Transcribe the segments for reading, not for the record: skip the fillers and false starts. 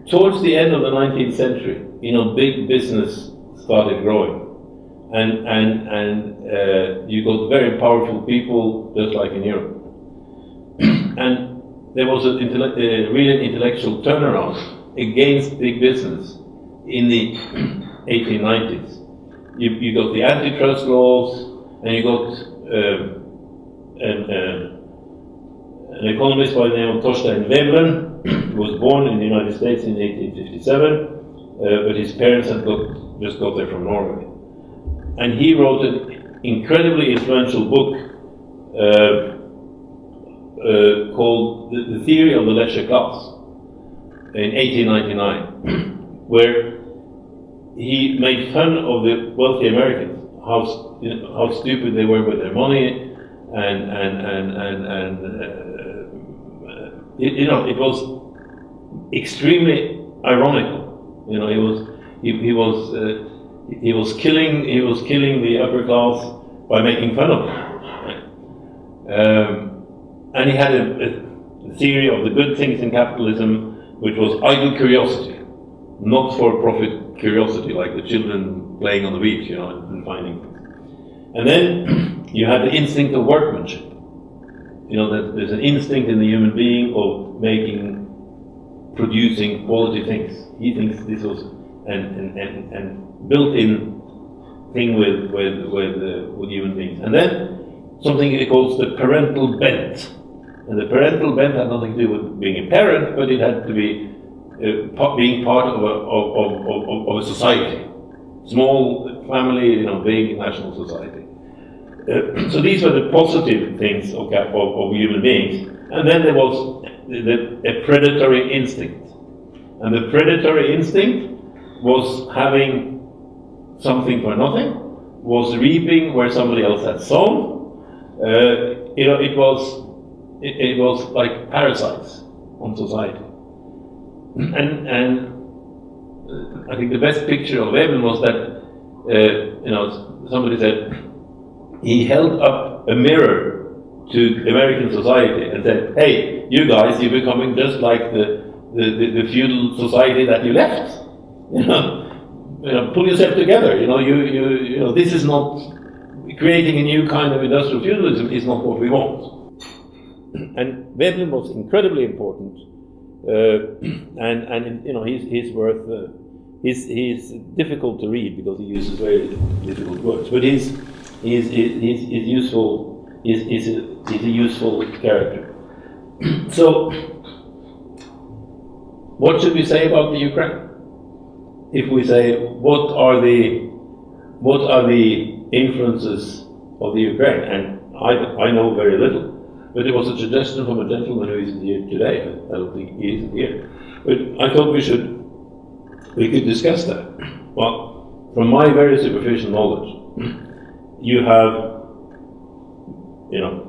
towards the end of the 19th century, big business started growing. And you got very powerful people, just like in Europe. And there was a really intellectual turnaround against big business in the 1890s. You got the antitrust laws, and you got an economist by the name of Thorstein Veblen, who was born in the United States in 1857, but his parents had just got there from Norway. And he wrote an incredibly influential book called The Theory of the Leisure Class in 1899, where he made fun of the wealthy Americans, how stupid they were with their money, it was extremely ironical. He was killing the upper class by making fun of them. And he had a theory of the good things in capitalism, which was idle curiosity, not for-profit curiosity, like the children playing on the beach, and finding things. And then you had the instinct of workmanship. That there's an instinct in the human being of producing quality things. He thinks this was an built-in thing with human beings. And then something he calls the parental bent. And the parental bent had nothing to do with being a parent, but it had to be being part of a society, small family, big national society. So these were the positive things of human beings. And then there was a predatory instinct. And the predatory instinct was having something for nothing, was reaping where somebody else had sown. It was like parasites on society. And I think the best picture of Veblen was that somebody said he held up a mirror to American society and said, "Hey, you guys, you're becoming just like the feudal society that you left. Pull yourself together. This is not creating a new kind of industrial feudalism is not what we want." And Veblen was incredibly important, and he's worth. He's difficult to read because he uses very difficult words, but he's useful. He's a useful character. So, what should we say about the Ukraine? If we say what are the influences of the Ukraine, and I know very little. But there was a suggestion from a gentleman who isn't here today. I don't think he isn't here. But I thought we could discuss that. Well, from my very superficial knowledge, you have,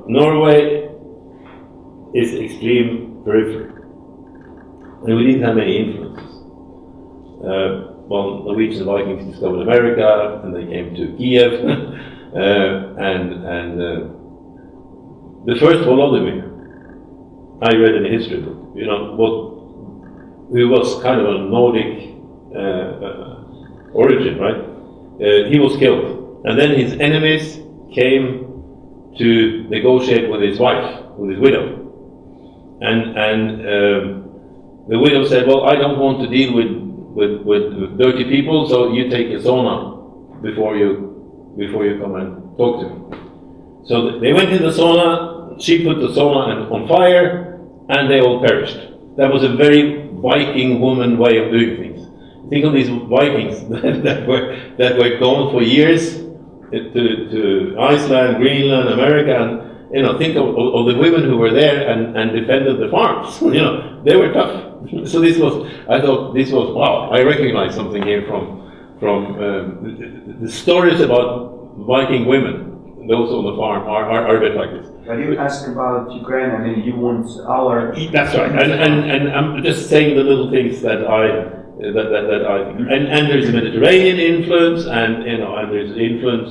Norway is extreme periphery. And we didn't have any influences. Norwegian Vikings discovered America, and they came to Kiev, the first Volodymyr, I read in a history book, who was kind of a Nordic origin, right? He was killed. And then his enemies came to negotiate with his wife, with his widow. And the widow said, "Well, I don't want to deal with dirty people, so you take a sauna before you come and talk to me." So they went in the sauna, she put the sauna on fire, and they all perished. That was a very Viking woman way of doing things. Think of these Vikings that were gone for years to Iceland, Greenland, America, and think of the women who were there and defended the farms. They were tough. So I thought this was wow. I recognize something here from the stories about Viking women. Those on the farm are a bit like this. But you ask about Ukraine, you want our... That's right, and I'm just saying the little things that I think. And there's a Mediterranean influence, and there's influence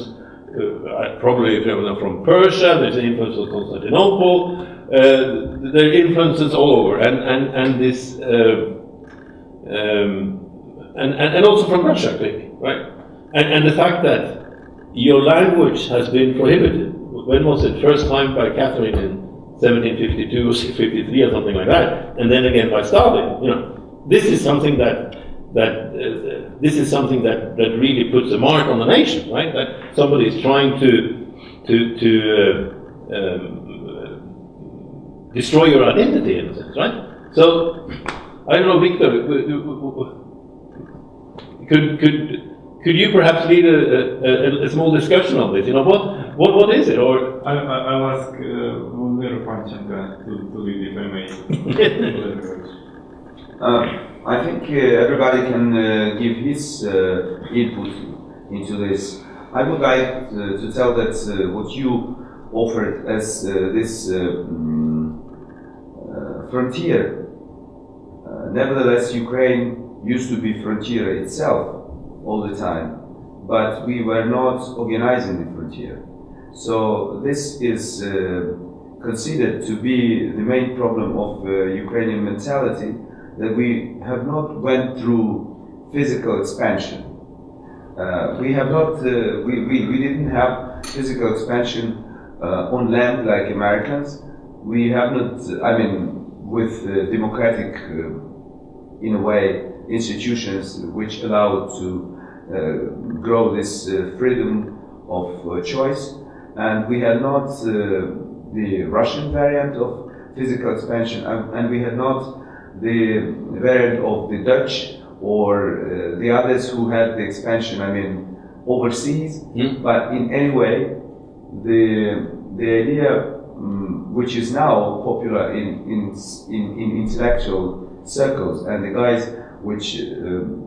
probably from Persia. There's an influence of Constantinople. There are influences all over, and this and also from Russia, clearly, right? And the fact that your language has been prohibited. When was it? First time by Catherine in 1752 or 53 or something like that, and then again by Stalin. You know, this is something that really puts a mark on the nation, right? That somebody is trying to destroy your identity in a sense, right? So I don't know, Victor, could you perhaps lead a small discussion on this? You know, what is it? Or I'll ask Vladimir Panchenko to lead, if I may. I think everybody can give his input into this. I would like to tell that what you offered as this frontier, nevertheless, Ukraine used to be frontier itself all the time, but we were not organizing the frontier. So this is considered to be the main problem of Ukrainian mentality, that we have not went through physical expansion. We have not, we didn't have physical expansion on land like Americans. We have not, I mean, with democratic, in a way, institutions which allow to grow this freedom of choice. And we had not the Russian variant of physical expansion, and we had not the variant of the Dutch or the others who had the expansion, I mean, overseas. But in any way, the idea which is now popular in intellectual circles, and the guys which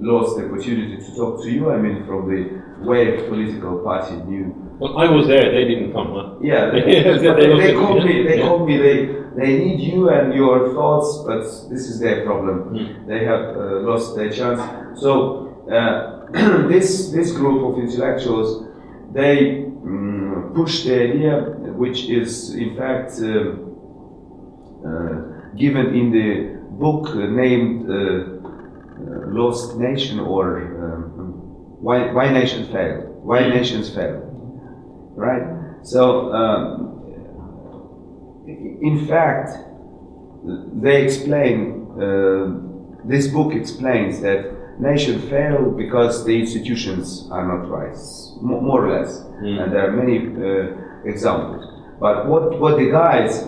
lost the opportunity to talk to you, I mean, from the Wave political party knew. Well, I was there, they didn't come, huh? Yeah, they called me, they need you and your thoughts, but this is their problem. They have lost their chance. So this group of intellectuals, they push the idea, which is in fact given in the book named Lost Nation, or Why Nations Fail. Why Nations Fail. Right? So, in fact, they explain, this book explains that nations fail because the institutions are not right, more or less. And there are many examples. But what the guys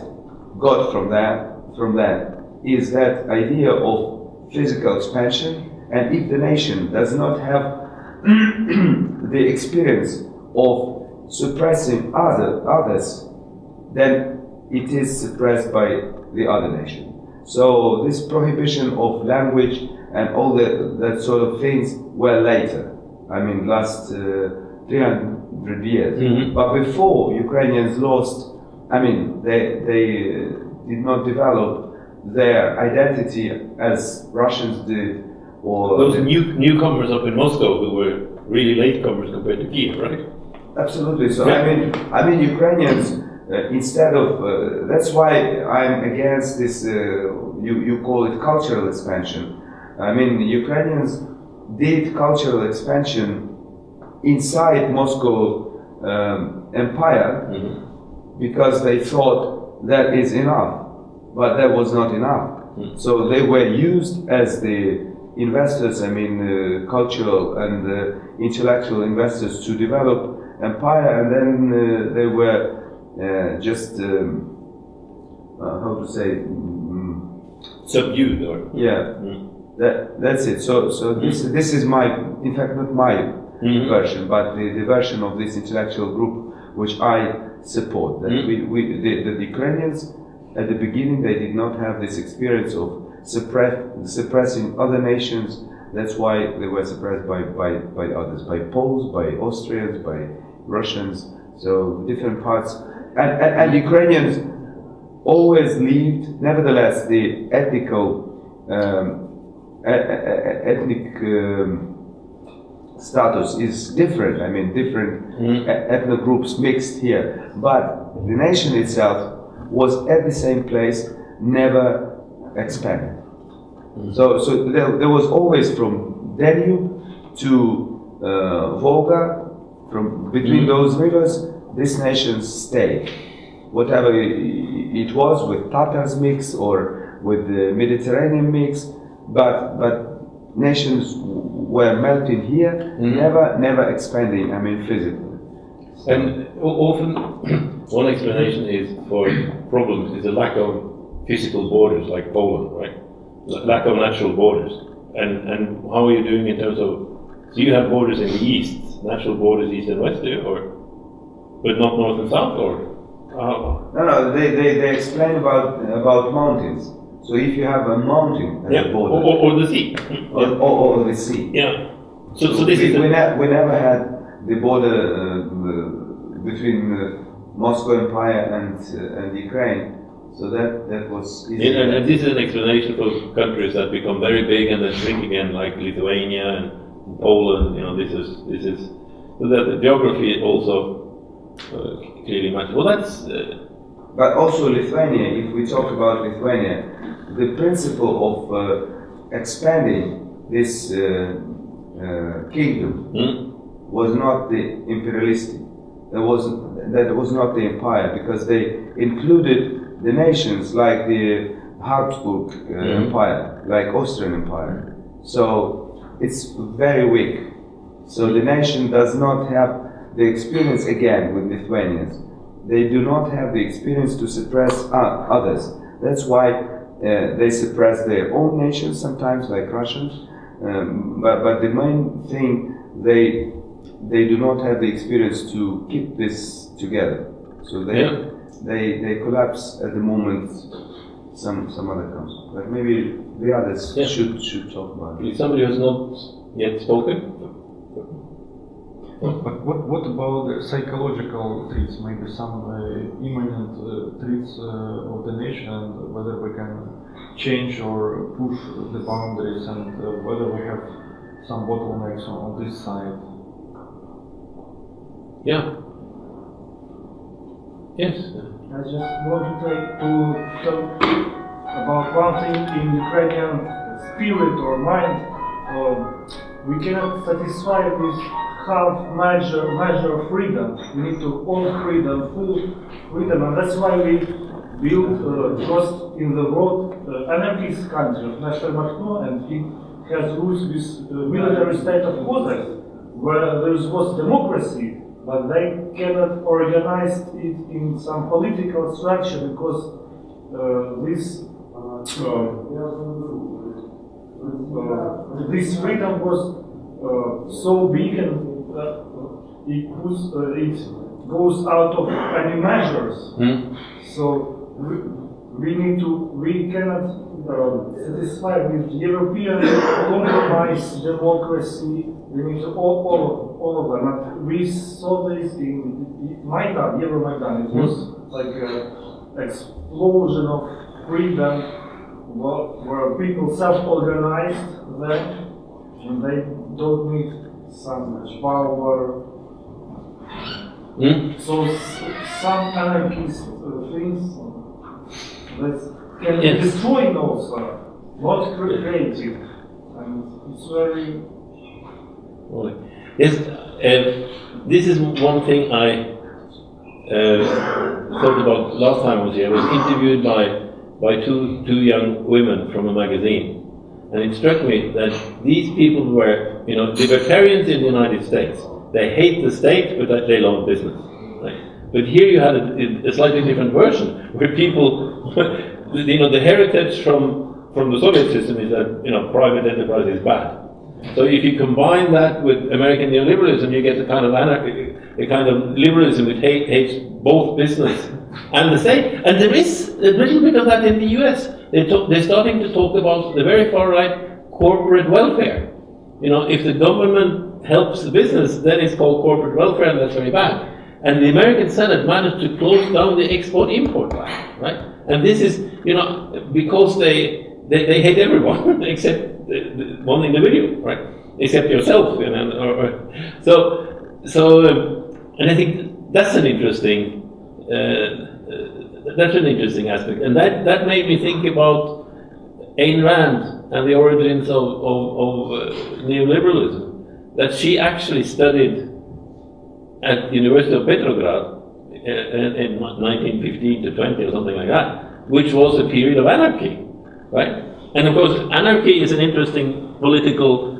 got from that is that idea of physical expansion, and if the nation does not have the experience of suppressing others, then it is suppressed by the other nation. So this prohibition of language and all that sort of things were later. I mean, last 300 years. But before Ukrainians lost, I mean, they did not develop their identity as Russians did, or those newcomers up in Moscow who were really latecomers compared to Kiev, right? Absolutely. So I mean, Ukrainians instead of that's why I'm against this. You call it cultural expansion. I mean, Ukrainians did cultural expansion inside Moscow Empire because they thought that is enough, but that was not enough. So they were used as the investors, I mean, cultural and intellectual investors to develop empire, and then they were just how to say subdued, or that's it. So this is my, in fact, not my version, but the version of this intellectual group which I support. That the Ukrainians at the beginning, they did not have this experience of suppressing other nations. That's why they were suppressed by others, by Poles, by Austrians, by Russians. So different parts, and Ukrainians always lived. Nevertheless, the ethnic status is different. I mean, different ethnic groups mixed here, but the nation itself was at the same place, never expanded. So there was always from Danube to Volga, from between those rivers, these nations stayed. Whatever it was, with Tatars mix or with the Mediterranean mix, but nations were melting here, never expanding, I mean physically. So. And often one explanation is for problems is a lack of physical borders, like Poland, right? Lack of natural borders. And how are you doing in terms of, so you have borders in the east, natural borders east and west, or but not north and south, or? No, they explain about mountains. So if you have a mountain as a border, or the sea, or the sea. Yeah. So this is we never had the border between Moscow Empire and Ukraine. So that was easy. And this is an explanation for countries that become very big and then shrink again, like Lithuania and Poland. This is so that the geography also clearly matters. Well, that's. But also Lithuania. If we talk about Lithuania, the principle of expanding this kingdom was not the imperialistic. That was not the empire, because they included the nations like the Habsburg Empire, like Austrian Empire. So it's very weak. So the nation does not have the experience again with Lithuanians. They do not have the experience to suppress others. That's why they suppress their own nations sometimes, like Russians. But the main thing, they do not have the experience to keep this together. So they collapse at the moment. Some other comes, but maybe the others should talk about it. Somebody who has not yet spoken. But what about the psychological traits? Maybe some imminent traits of the nation, and whether we can change or push the boundaries, and whether we have some bottlenecks on this side. Yeah. Yes. I just wanted to talk about one thing in Ukrainian spirit or mind. We cannot satisfy with half measure of freedom. We need to all freedom, full freedom, and that's why we built first in the world anarchist country of National Makhno, and it has rules with military state of Cossacks, where there was democracy, but they cannot organize it in some political structure, because this freedom was so big, and it goes out of any measures. So we cannot satisfy with European compromise democracy. We need to all of them. And we saw this in Maidan, Euromaidan. It was like an explosion of freedom, where people self-organized then, and they don't need some much power. So some anarchist things that can destroy also, not creative, and it's very. Yes, this is one thing I thought about last time I was here. I was interviewed by two young women from a magazine, and it struck me that these people were, libertarians in the United States. They hate the state, but they love business. Right? But here you had a slightly different version, where people, the heritage from the Soviet system is that private enterprise is bad. So if you combine that with American neoliberalism, you get a kind of anarchy, a kind of liberalism which hates both business and the state. And there is a little bit of that in the US. They're starting to talk about the very far right corporate welfare. If the government helps the business, then it's called corporate welfare, and that's very bad. And the American Senate managed to close down the export-import ban, right? And this is, because they hate everyone except one individual, right? Except yourself, and I think that's an interesting aspect, and that made me think about Ayn Rand and the origins of neoliberalism, that she actually studied at the University of Petrograd in 1915 to 20 or something like that, which was a period of anarchy, right? And of course, anarchy is an interesting political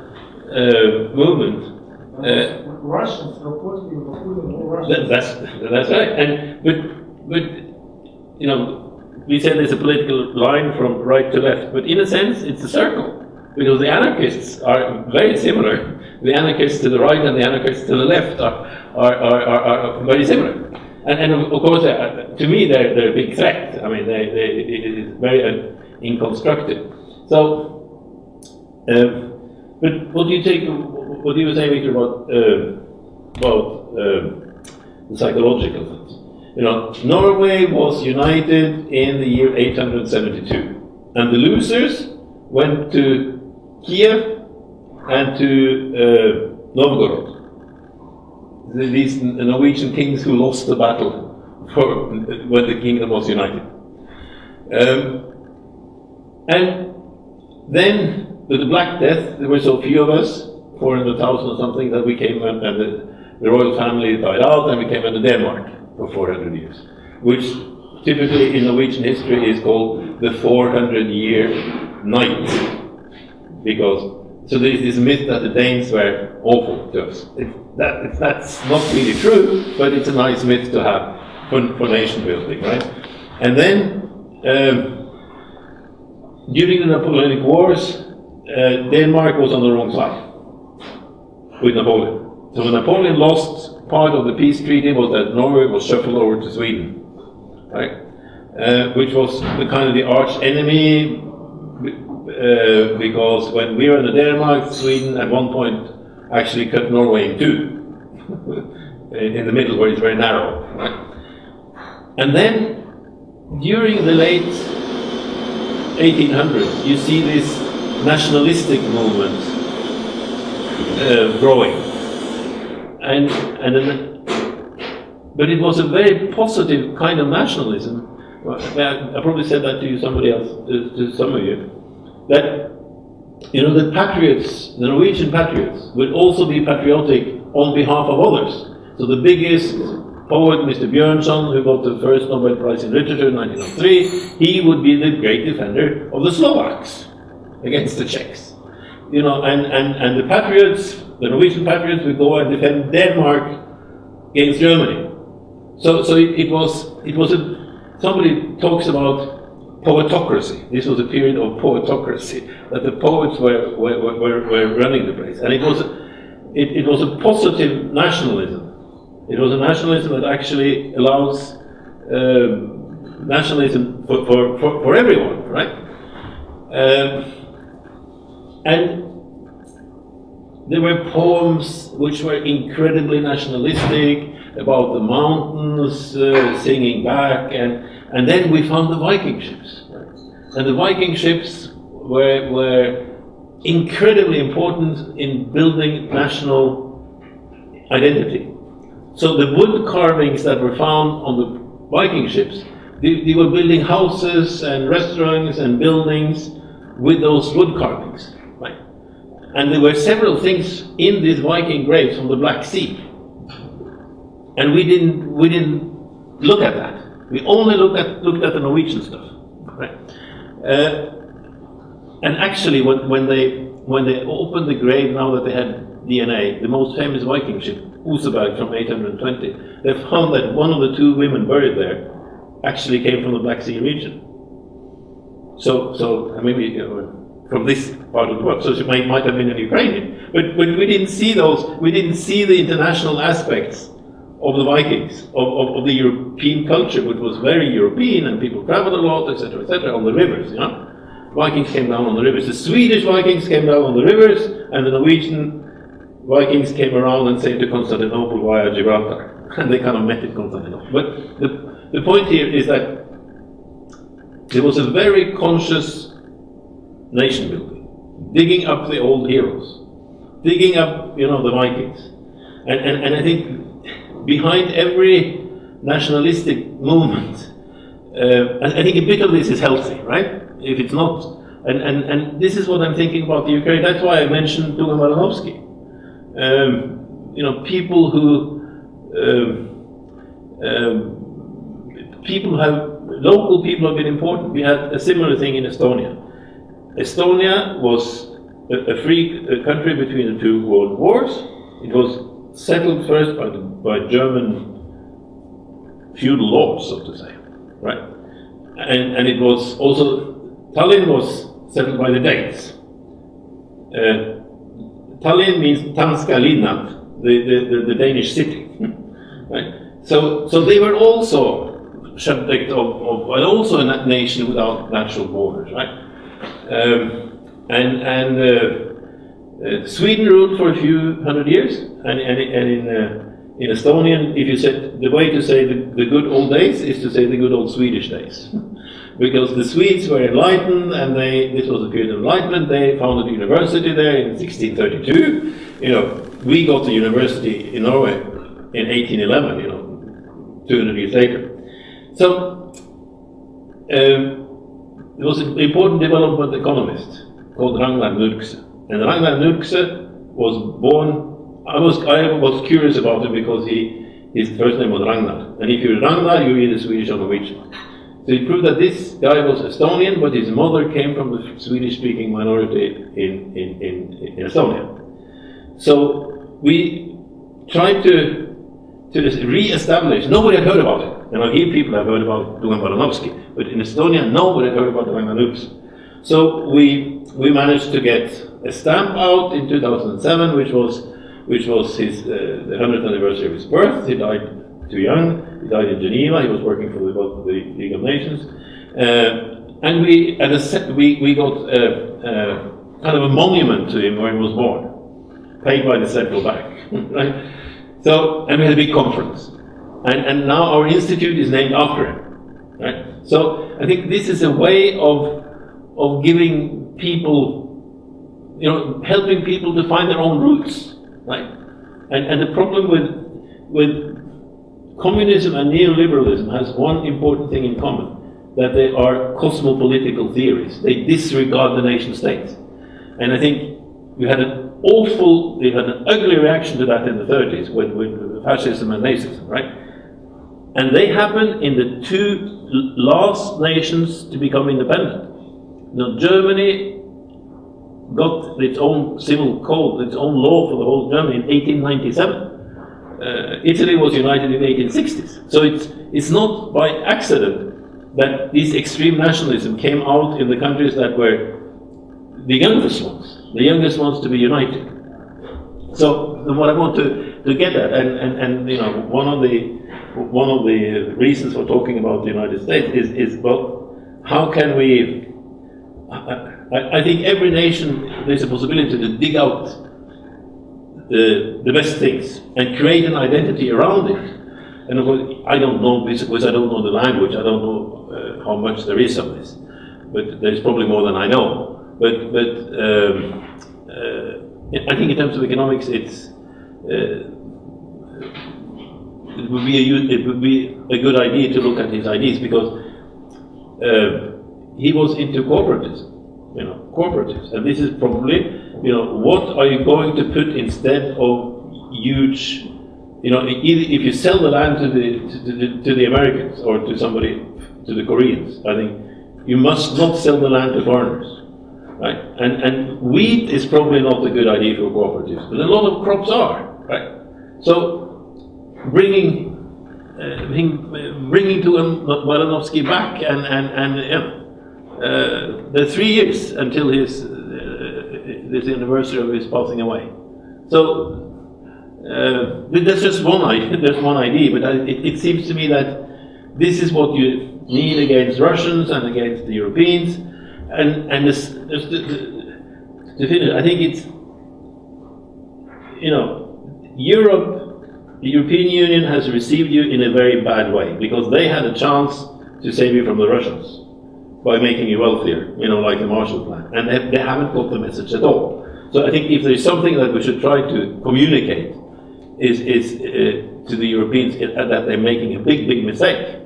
movement. Russians reportedly Russians. That's right. And but you know, we said there's a political line from right to left, but in a sense, it's a circle, because the anarchists are very similar. The anarchists to the right and the anarchists to the left are very similar. And of course, to me, they're a big threat. I mean, it is very inconstructive. So, but what do you say, Victor, about the psychological things? You know, Norway was united in the year 872, and the losers went to Kiev and to Novgorod. These Norwegian kings who lost the battle for when the kingdom was united. And then, with the Black Death, there were so few of us, 400,000 or something, that we came and the royal family died out, and we came into Denmark for 400 years, which typically in Norwegian history is called the 400-year night, because so there is this myth that the Danes were awful to us. That's not really true, but it's a nice myth to have for nation building, right? And then during the Napoleonic Wars, Denmark was on the wrong side with Napoleon. So when Napoleon lost, part of the peace treaty was that Norway was shuffled over to Sweden, right? Which was the kind of the arch enemy, because when we were in Denmark, Sweden at one point actually cut Norway in two, in the middle where it's very narrow, right? And then during the late 1800s, you see this nationalistic movement growing. But it was a very positive kind of nationalism. I probably said that to you, somebody else, to some of you, that you know the patriots, the Norwegian patriots, would also be patriotic on behalf of others. So the biggest poet, Mr. Björnson, who got the first Nobel Prize in Literature in 1903, he would be the great defender of the Slovaks against the Czechs. You know, and the patriots, the Norwegian patriots, would go and defend Denmark against Germany. So it was somebody talks about poetocracy. This was a period of poetocracy, that the poets were running the place, and it was a positive nationalism. It was a nationalism that actually allows nationalism for everyone, right? And there were poems which were incredibly nationalistic about the mountains, singing back, and then we found the Viking ships, right? And the Viking ships were incredibly important in building national identity. So the wood carvings that were found on the Viking ships, they were building houses and restaurants and buildings with those wood carvings, right? And there were several things in these Viking graves from the Black Sea, and we didn't look at that. We only looked at the Norwegian stuff, right? And actually, when they opened the grave, now that they had DNA, the most famous Viking ship, Oseberg from 820, they found that one of the two women buried there actually came from the Black Sea region. So maybe from this part of the world. So she might have been an Ukrainian, but we didn't see those. We didn't see the international aspects of the Vikings, of the European culture, which was very European, and people traveled a lot, etc., on the rivers. You know, Vikings came down on the rivers. The Swedish Vikings came down on the rivers, and the Norwegian Vikings came around and sailed to Constantinople via Gibraltar, and they kind of met at Constantinople. But the point here is that there was a very conscious nation building, digging up the old heroes, digging up, the Vikings, and I think behind every nationalistic movement, I think a bit of this is healthy, right? If it's not And this is what I'm thinking about the Ukraine. That's why I mentioned Dugan Baranovsky. People who local people have been important. We had a similar thing in Estonia. Estonia was a free country between the two world wars. It was settled first by German feudal lords, so to say, right? And it was also, Tallinn was settled by the Danes. Tallinn means Tanska Linnat, the Danish city, right? So they were also subject of also a nation without natural borders, right? Sweden ruled for a few hundred years, and in Estonian, if you said, the way to say the good old days is to say the good old Swedish days. Because the Swedes were enlightened, and this was a period of enlightenment. They founded a university there in 1632. We got the university in Norway in 1811, 200 years later. So there was an important development economist called Ragnar Nurkse. And Ragnar Nurkse was born, I was curious about him because his first name was Ragnar. And if you're Ragnar, you're either Swedish or Norwegian. So it proved that this guy was Estonian, but his mother came from the Swedish-speaking minority in Estonia. So we tried to re-establish, nobody had heard about it. Here people have heard about Dugan Baranovsky, but in Estonia nobody had heard about Ragnar Nurkse. So we managed to get a stamp out in 2007, which was his the 100th anniversary of his birth. He died too young. He died in Geneva. He was working for the League of Nations, and we got kind of a monument to him where he was born, paid by the central bank, right? So, and we had a big conference, and now our institute is named after him, right? So I think this is a way of giving people, helping people to find their own roots, right? And the problem with communism and neoliberalism has one important thing in common, that they are cosmopolitical theories. They disregard the nation state. And I think we had an ugly reaction to that in the 30s with fascism and Nazism, right? And they happened in the two last nations to become independent. Germany got its own civil code, its own law for the whole Germany in 1897. Italy was united in the 1860s. So it's not by accident that this extreme nationalism came out in the countries that were the youngest ones to be united. So what I want to get at, and one of the reasons for talking about the United States is well, how can we? I think every nation, there's a possibility to dig out the best things and create an identity around it. And of course, I don't know, because I don't know the language, I don't know how much there is of this, but there's probably more than I know. But I think in terms of economics, it would be a good idea to look at his ideas, because he was into cooperatives, and this is probably, what are you going to put instead of huge, if you sell the land to the Americans or to somebody, to the Koreans, I think you must not sell the land to foreigners, right? And wheat is probably not a good idea for cooperatives, but a lot of crops are, right? So bringing to Baranovsky back the 3 years until this anniversary of his passing away. So that's just one idea. There's one idea, but it seems to me that this is what you need against Russians and against the Europeans. And this, just to finish, I think it's Europe. The European Union has received you in a very bad way, because they had a chance to save you from the Russians by making you wealthier, like the Marshall Plan, and they haven't got the message at all. So I think if there's something that we should try to communicate is to the Europeans that they're making a big mistake,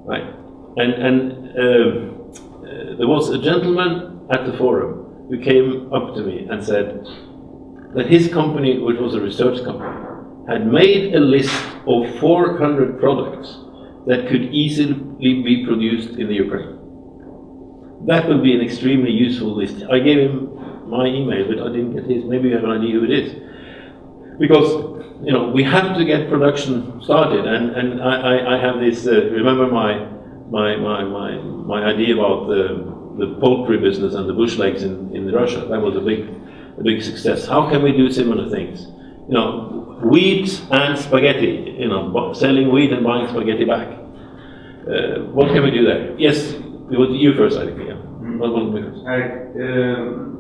right? And there was a gentleman at the forum who came up to me and said that his company, which was a research company, had made a list of 400 products that could easily be produced in the Ukraine. That would be an extremely useful list. I gave him my email, but I didn't get his. Maybe you have an idea who it is. Because, you know, we have to get production started, and I have this, remember my idea about the poultry business and the bush legs in Russia. That was a big success. How can we do similar things? You know, wheat and spaghetti, you know, selling wheat and buying spaghetti back. What can we do there? Yes, you first, I think. Yeah. What will we first?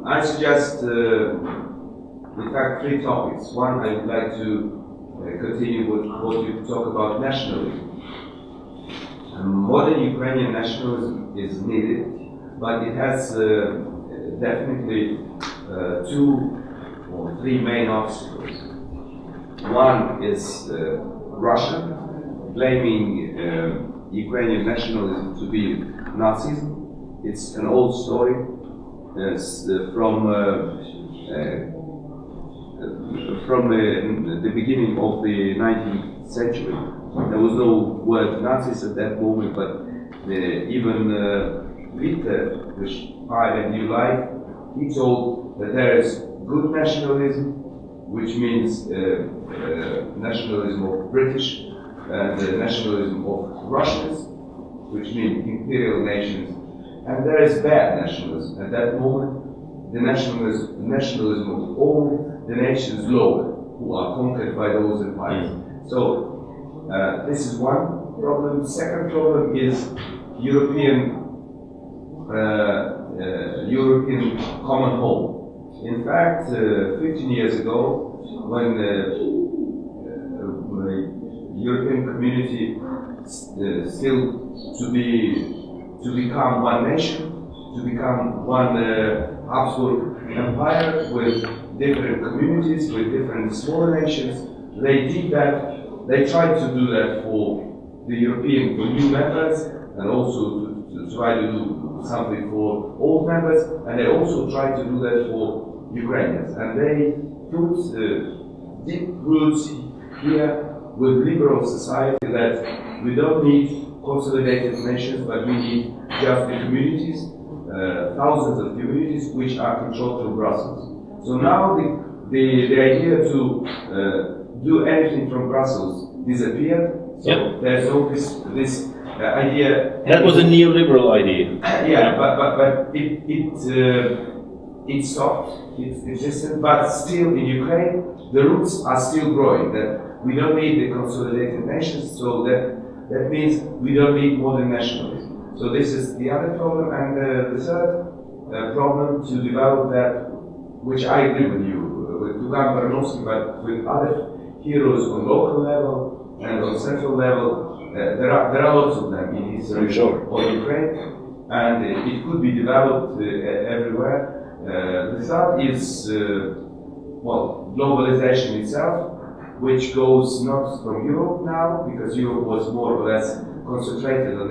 I suggest, in fact, 3 topics. One, I would like to continue with what you talk about nationalism. Modern Ukrainian nationalism is needed, but it has definitely 2 or 3 main obstacles. One is Russia blaming Ukrainian nationalism to be Nazism. It's an old story. It's from the beginning of the 19th century. There was no word Nazis at that moment, but even Hitler, which I and you like, he told that there is good nationalism, which means nationalism of British, and nationalism of Russians, which means imperial nations, and there is bad nationalism. At that moment, the nationalism of all the nations lower, who are conquered by those empires. So this is one problem. Second problem is European common home. In fact, 15 years ago, when the European community still to become one nation, to become one Habsburg empire with different communities, with different smaller nations, they did that. They tried to do that for the European, for new members, and also to try to do something for old members, and they also tried to do that for Ukrainians. And they put deep roots here with liberal society that we don't need consolidated nations, but we need just the communities, thousands of communities which are controlled through Brussels. So now the idea to do anything from Brussels disappeared. So there's always this idea. That was a neoliberal idea. Yeah, but it stopped. It existed, but still in Ukraine the roots are still growing. That we don't need the consolidated nations. So that means we don't need modern nationalism. So this is the other problem, and the third problem to develop that, which I agree with you, with Tugan Baranovsky, but with other heroes on local level and on central level, there are lots of them in history of Ukraine, and it could be developed everywhere. The third is globalization itself, which goes not from Europe now, because Europe was more or less concentrated on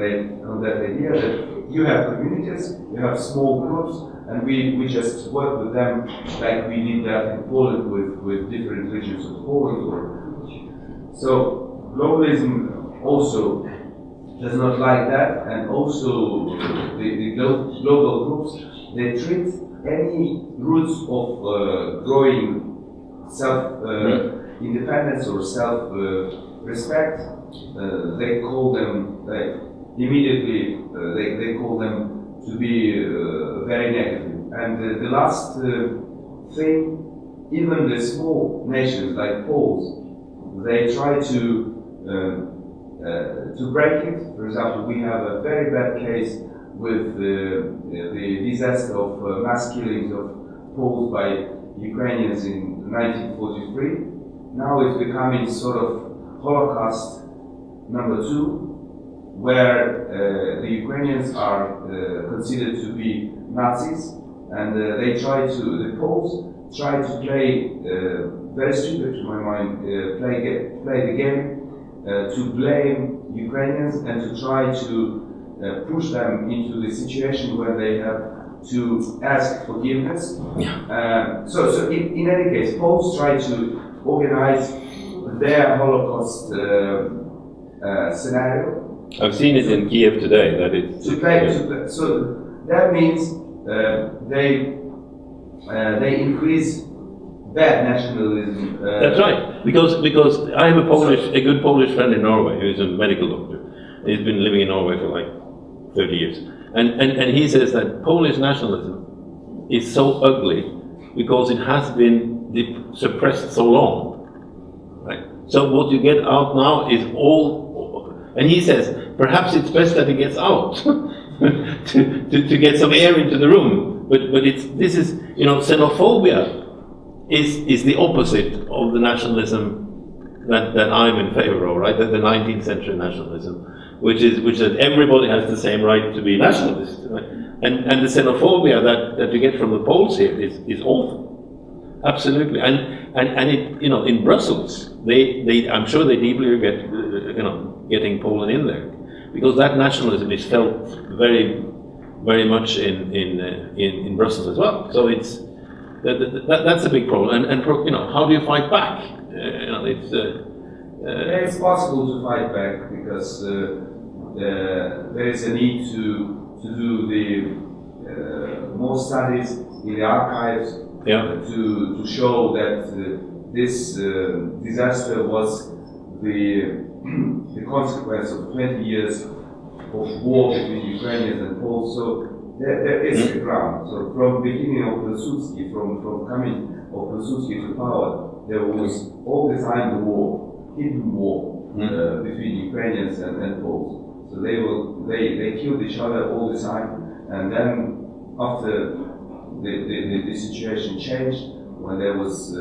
that idea that you have communities, you have small groups, and we just work with them like we did that in Poland with different regions of Poland. So globalism also does not like that, and also the global groups, they treat any roots of growing self-independence or self-respect, they call them immediately. They call them to be very negative. And the last thing, even the small nations like Poles, they try to break it. For example, we have a very bad case with the disaster of mass killings of Poles by Ukrainians in 1943. Now it's becoming sort of Holocaust number 2, where the Ukrainians are considered to be Nazis, and the Poles try to play, very stupid to my mind, play the game to blame Ukrainians and to try to push them into the situation where they have to ask forgiveness. So in any case, Poles try to organize their Holocaust scenario. I've seen it in Kiev today. That it's So that means they increase bad nationalism. That's right. Because I have a good Polish friend in Norway who's a medical doctor. He's been living in Norway for like 30 years. And he says that Polish nationalism is so ugly because it has been suppressed so long. Right? So what you get out now is all, and he says, perhaps it's best that it gets out to get some air into the room. But this is, xenophobia is the opposite of the nationalism that I'm in favor of, right? The 19th century nationalism, which is that everybody has the same right to be nationalist, right? And the xenophobia that you get from the Poles here is awful, absolutely. And it, in Brussels, I'm sure they deeply regret, getting Poland in there, because that nationalism is felt very, very much in Brussels as well. So it's that's a big problem. And how do you fight back? It's possible to fight back because there is a need to do the more studies in the archives to show that this disaster was the consequence of 20 years of war between Ukrainians and Poles. So there is a ground. So from the beginning of Pilsudski, from coming of Pilsudski to power, there was all the time the war, hidden war between Ukrainians and Poles. So they killed each other all the time, and then after the situation changed, when there was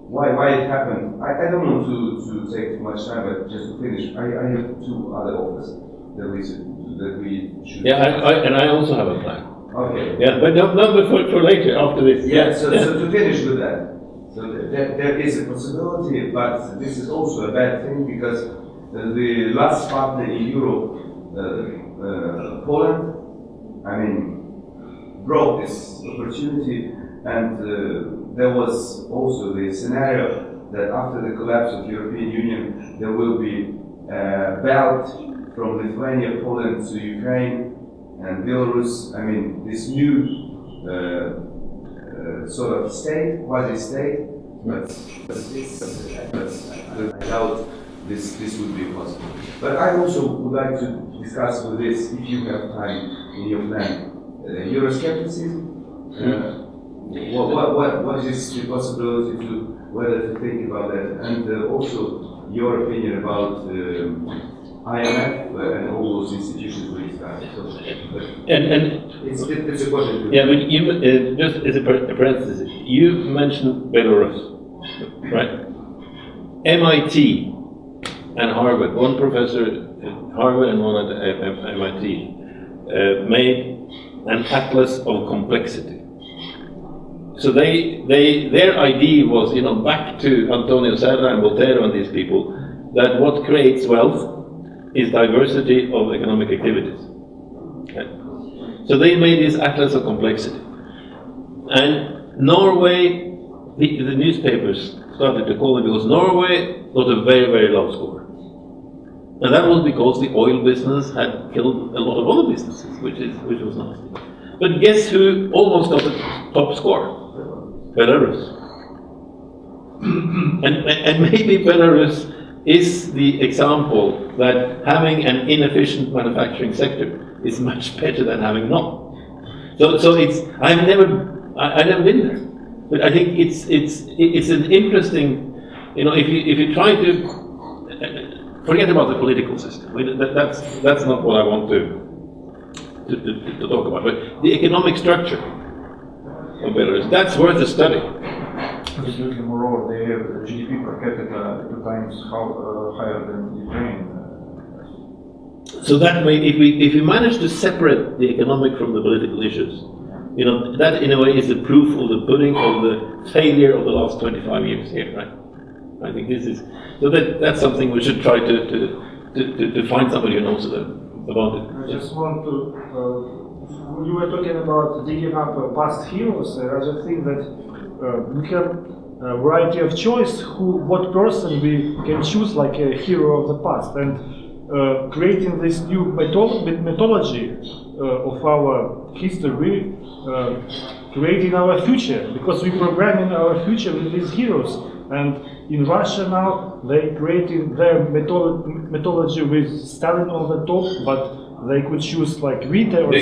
why it happened. I don't want to take too much time, but just to finish, I have two other offers that we should. Yeah, I also have a plan. Okay. Yeah, but not for later, after this. So to finish with that, so there is a possibility, but this is also a bad thing because the last partner in Europe, Poland, brought this opportunity, and there was also the scenario that after the collapse of the European Union, there will be a belt from Lithuania, Poland to Ukraine and Belarus. This new sort of state, quasi-state, but I doubt this would be possible. But I also would like to discuss with this, if you have time in your plan, Euroscepticism. What is the possibility whether to think about that, and also your opinion about IMF and all those institutions we discussed. It's a question. Yeah, but you, just as a parenthesis, you mentioned Belarus, right? MIT and Harvard, one professor at Harvard and one at MIT, made an atlas of complexity. So their idea was, back to Antonio Serra and Voltaire and these people, that what creates wealth is diversity of economic activities. Okay? So they made this atlas of complexity. And Norway, the newspapers started to call it because Norway got a very, very low score. And that was because the oil business had killed a lot of other businesses, which was nasty. But guess who almost got the top score? Belarus. And maybe Belarus is the example that having an inefficient manufacturing sector is much better than having none. So it's I've never been there, but I think it's an interesting, if you try to forget about the political system. That's not what I want to talk about, but the economic structure of Belarus, that's worth a study. Absolutely, moreover, their GDP per capita 2 times higher than Ukraine. So that way, if we manage to separate the economic from the political issues, that in a way is the proof of the pudding of the failure of the last 25 years here, right? I think this is, so that's something we should try to to find somebody who knows about it. I just want to. You were talking about digging up past heroes, and I just think that we have a variety of choice what person we can choose like a hero of the past, and creating this new methodology of our history, we creating our future, because we programming our future with these heroes. And in Russia now, they creating their methodology with Stalin on the top, but they could choose like Vita or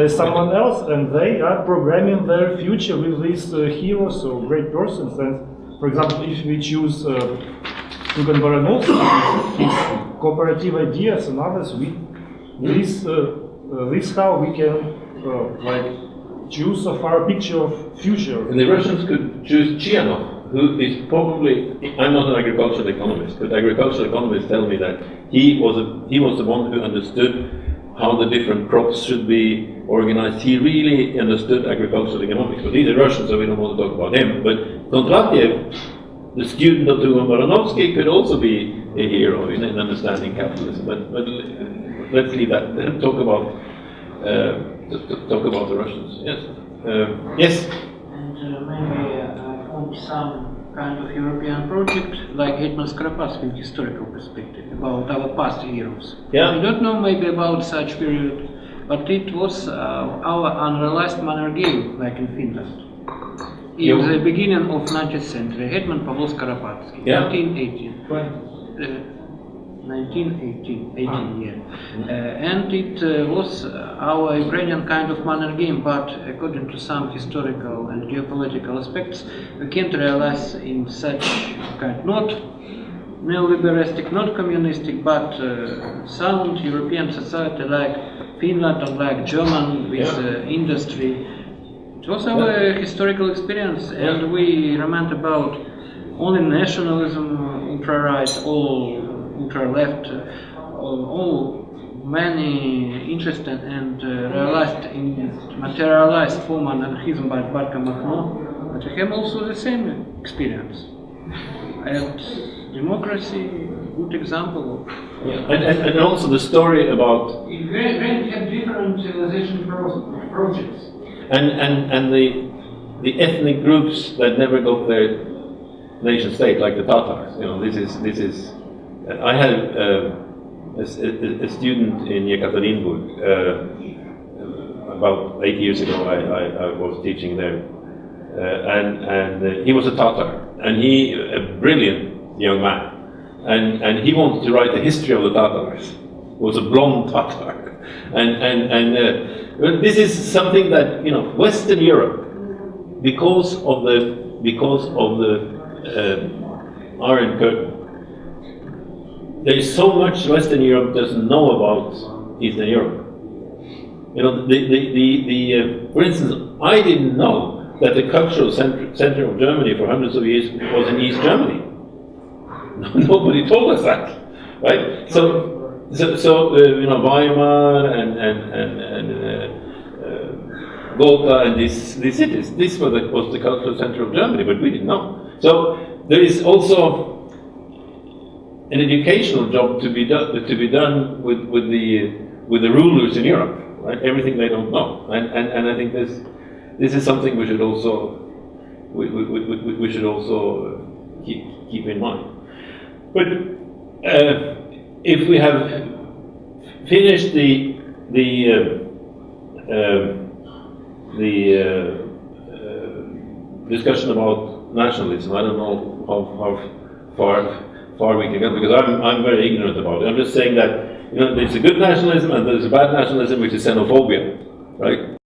someone else, and they are programming their future with these heroes or great persons. And for example, if we choose Ivan Baranovsky, his cooperative ideas and others, this how we can like choose of our picture of future. And the Russians could choose Chianov, who is probably, I'm not an agricultural economist, but agricultural economists tell me that he was the one who understood how the different crops should be organized. He really understood agricultural economics. But he's a Russian, so we don't want to talk about him. But Kondratiev, the student of Ivan Baranovsky, could also be a hero in understanding capitalism. But let's leave that and talk about the Russians. Yes. Yes. And maybe some kind of European project like Hetman Skoropadsky historical perspective about our past heroes. Yeah. I don't know maybe about such period, but it was our unrealized manner game, like in Finland. In the beginning of 19th century, Hetman Pavlo Skoropadsky, 1918, yeah. And it was our Ukrainian kind of manner game, but according to some historical and geopolitical aspects, we can't realize in such kind, not neoliberalistic, not communistic, but sound European society like Finland and like German with industry. It was our historical experience, and we remind about only nationalism, ultra-right, all ultra-left, all many interested and realized in materialized form anarchism by Barca Macron, but we have also the same experience. And democracy, good example of. And also the story about. We have different civilization projects. And the ethnic groups that never got their nation state, like the Tatars. This is. I had a student in Yekaterinburg about 8 years ago. I was teaching there, and he was a Tatar, and he a brilliant young man, and he wanted to write the history of the Tatars. He was a blonde Tatar, and this is something that Western Europe, because of the Iron Curtain. There is so much Western Europe doesn't know about Eastern Europe. For instance, I didn't know that the cultural center of Germany for hundreds of years was in East Germany. Nobody told us that, right? So Weimar and Gotha and these cities. This was the cultural center of Germany, but we didn't know. So there is also an educational job to be done with the rulers in Europe, right? Everything they don't know, and I think this is something we should also keep in mind. But if we have finished the discussion about nationalism, I don't know how far we can go, because I'm very ignorant about it. I'm just saying that there's a good nationalism and there's a bad nationalism, which is xenophobia, right?